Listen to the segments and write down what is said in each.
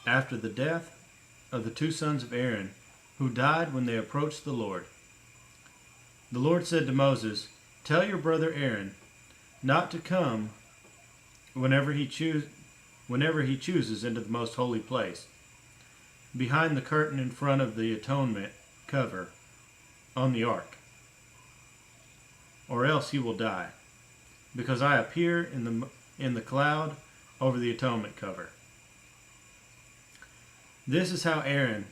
after the death of the two sons of Aaron, who died when they approached the Lord. The Lord said to Moses, "Tell your brother Aaron not to come whenever he chooses into the most holy place, behind the curtain in front of the atonement cover on the ark, or else he will die, because I appear in the cloud over the atonement cover." This is how Aaron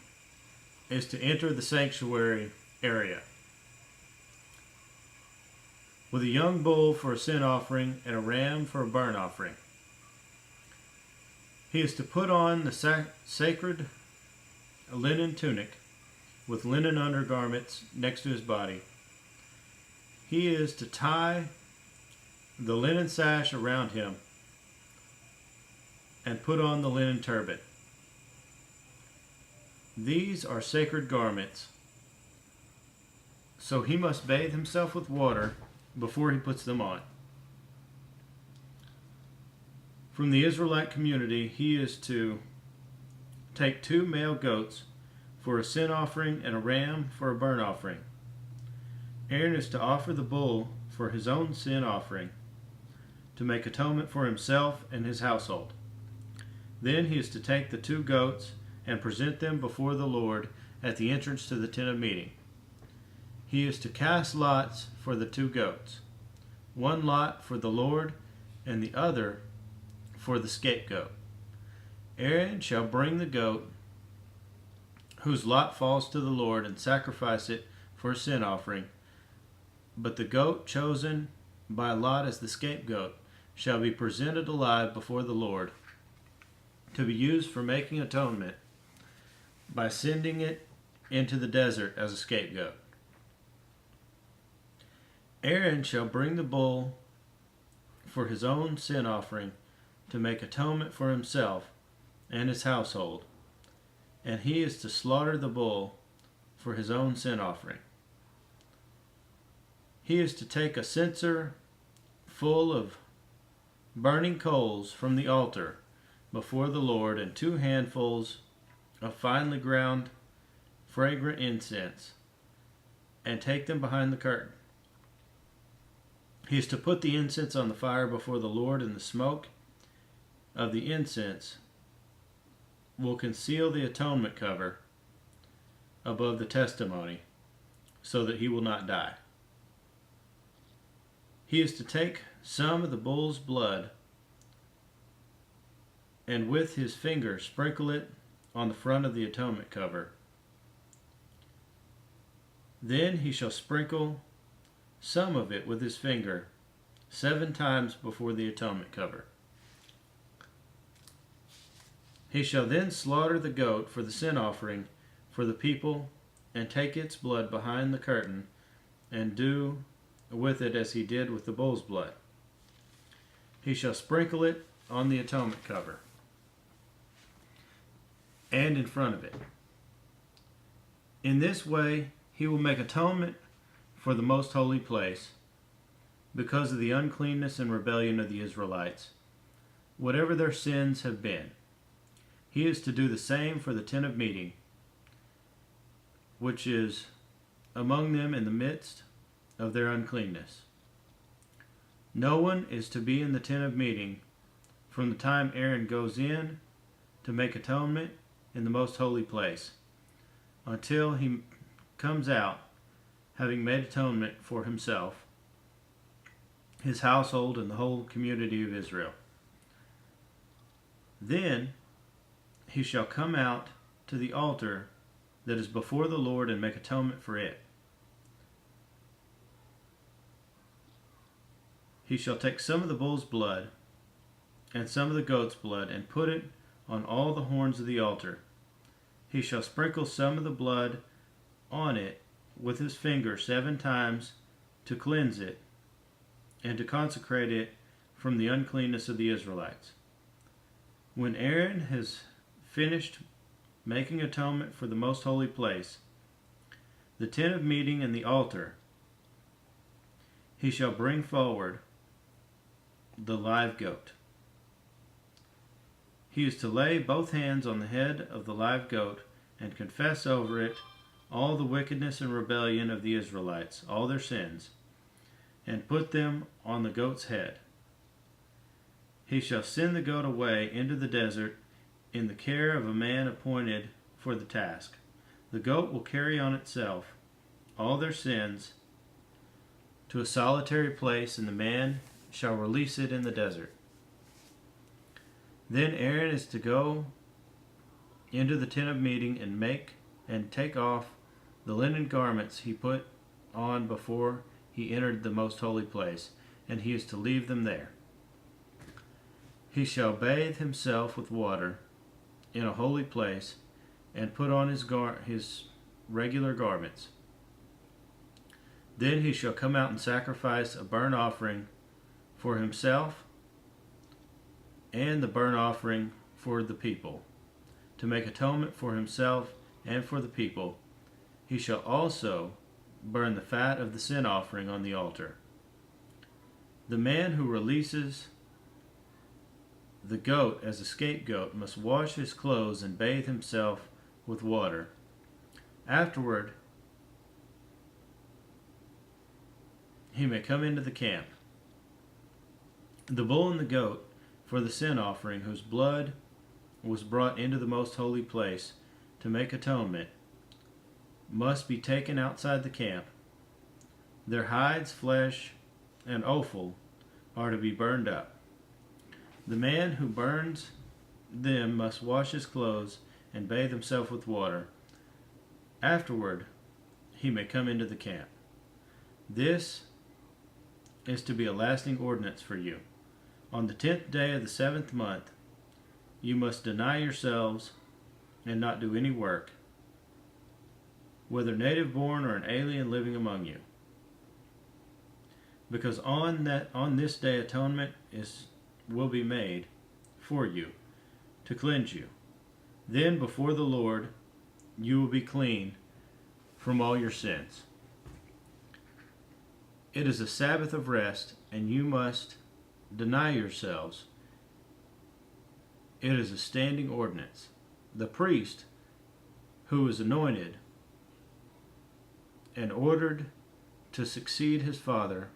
is to enter the sanctuary area: with a young bull for a sin offering and a ram for a burnt offering. He is to put on the sacred linen tunic with linen undergarments next to his body. He is to tie the linen sash around him and put on the linen turban. These are sacred garments, so he must bathe himself with water before he puts them on. From the Israelite community, he is to take 2 male goats for a sin offering and a ram for a burnt offering. Aaron is to offer the bull for his own sin offering, to make atonement for himself and his household. Then he is to take the 2 goats and present them before the Lord at the entrance to the tent of meeting. He is to cast lots for the 2 goats, one lot for the Lord and the other for the scapegoat. Aaron shall bring the goat whose lot falls to the Lord and sacrifice it for a sin offering, but the goat chosen by lot as the scapegoat shall be presented alive before the Lord, to be used for making atonement by sending it into the desert as a scapegoat. Aaron shall bring the bull for his own sin offering to make atonement for himself and his household, and he is to slaughter the bull for his own sin offering. He is to take a censer full of burning coals from the altar before the Lord and 2 handfuls of finely ground fragrant incense, and take them behind the curtain. He is to put the incense on the fire before the Lord, and the smoke of the incense will conceal the atonement cover above the testimony, so that he will not die. He is to take some of the bull's blood and with his finger sprinkle it on the front of the atonement cover. Then he shall sprinkle some of it with his finger 7 times before the atonement cover. He shall then slaughter the goat for the sin offering for the people, and take its blood behind the curtain, and do with it as he did with the bull's blood. He shall sprinkle it on the atonement cover and in front of it. In this way he will make atonement for the most holy place, because of the uncleanness and rebellion of the Israelites, whatever their sins have been. He is to do the same for the tent of meeting, which is among them in the midst of their uncleanness. No one is to be in the tent of meeting from the time Aaron goes in to make atonement in the most holy place, until he comes out, having made atonement for himself, his household, and the whole community of Israel. Then he shall come out to the altar that is before the Lord and make atonement for it. He shall take some of the bull's blood and some of the goat's blood and put it on all the horns of the altar. He shall sprinkle some of the blood on it with his finger 7 times to cleanse it and to consecrate it from the uncleanness of the Israelites. When Aaron has finished making atonement for the most holy place, the tent of meeting and the altar, he shall bring forward the live goat. He is to lay both hands on the head of the live goat and confess over it all the wickedness and rebellion of the Israelites, all their sins, and put them on the goat's head. He shall send the goat away into the desert in the care of a man appointed for the task. The goat will carry on itself all their sins to a solitary place, and the man shall release it in the desert. Then Aaron is to go into the tent of meeting and take off the linen garments he put on before he entered the most holy place, and he is to leave them there. He shall bathe himself with water in a holy place, and put on his regular garments. Then he shall come out and sacrifice a burnt offering for himself and the burnt offering for the people, to make atonement for himself and for the people. He shall also burn the fat of the sin offering on the altar. The man who releases the goat as a scapegoat must wash his clothes and bathe himself with water. Afterward, he may come into the camp. The bull and the goat for the sin offering, whose blood was brought into the most holy place to make atonement, must be taken outside the camp. Their hides, flesh, and offal are to be burned up. The man who burns them must wash his clothes and bathe himself with water. Afterward, he may come into the camp. This is to be a lasting ordinance for you. On the 10th day of the 7th month, you must deny yourselves and not do any work, whether native born or an alien living among you. Because on this day atonement will be made for you to cleanse you. Then before the Lord you will be clean from all your sins. It is a Sabbath of rest, and you must deny yourselves. It is a standing ordinance. The priest who is anointed and ordered to succeed his father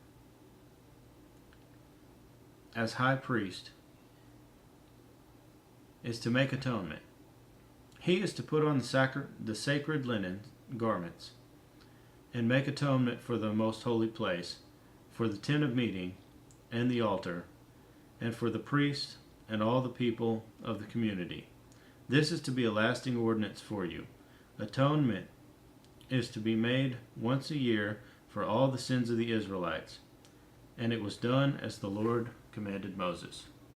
as high priest is to make atonement. He is to put on the sacred linen garments and make atonement for the most holy place, for the tent of meeting and the altar, and for the priest and all the people of the community. This is to be a lasting ordinance for you. Atonement is to be made once a year for all the sins of the Israelites. And it was done as the Lord commanded Moses.